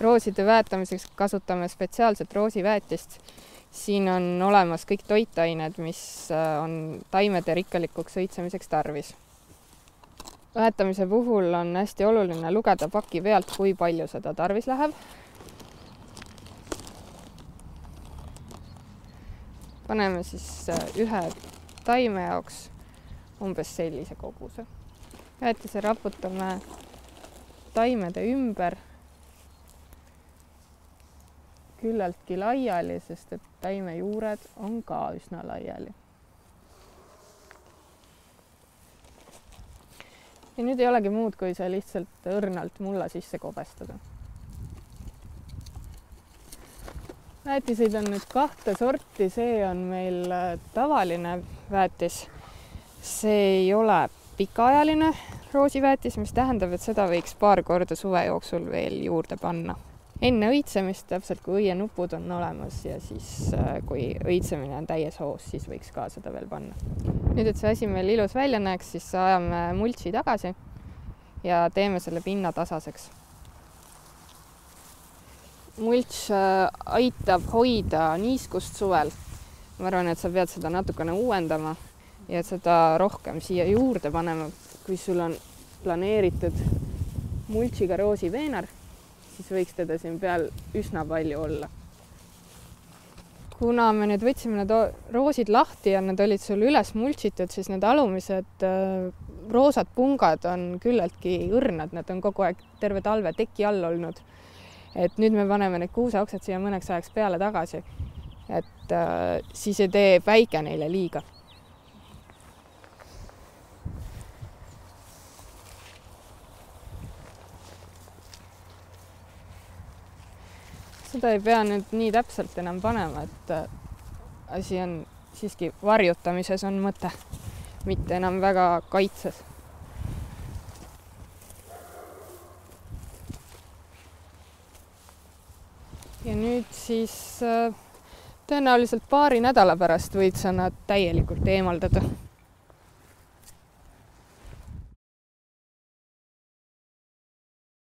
rooside väetamiseks kasutame spetsiaalset roosiväetist. Siin on olemas kõik toitained, mis on taimede rikkalikuks õitsemiseks tarvis. Väetamise puhul on hästi oluline lugeda paki pealt, kui palju seda tarvis läheb. Paneme siis ühe taime jaoks umbes sellise koguse. Väetise raputame taimede ümber küllaltki laiali, sest et taime juured on ka üsna laiali. Ja nüüd ei olegi muud, kui see lihtsalt õrnalt mulla sisse kobestada. Väetiseid on nüüd 2 sorti, see on meil tavaline väetis. See ei ole pikaajaline roosiväetis, mis tähendab, et seda võiks paar korda suve jooksul veel juurde panna. Enne õitsemist, täpselt kui õienupud on olemas ja siis kui õitsemine on täies hoos, siis võiks ka seda veel panna. Nüüd, et see asi meil ilus välja näeks, siis ajame multsi tagasi ja teeme selle pinna tasaseks. Mults aitab hoida niiskust suvel. Ma arvan, et sa pead seda natukene uuendama ja seda rohkem siia juurde panema, kui sul on planeeritud multsiga roosiveenar, siis võiks teda siin peal üsna palju olla. Kuna me nüüd võtsime need roosid lahti ja need olid sul üles multsitud, siis need alumised roosad pungad on küllaltki õrnad, need on kogu aeg terve talve teki all olnud. Et nüüd me paneme need kuuseoksed siia mõneks ajaks peale tagasi, et siis ei tee päike neile liiga. Seda ei pea nüüd nii täpselt enam panema, et asi on siiski varjutamises on mõte, mitte enam väga kaitses. Ja nüüd siis tõenäoliselt paari nädala pärast võid sa nad täielikult eemaldada.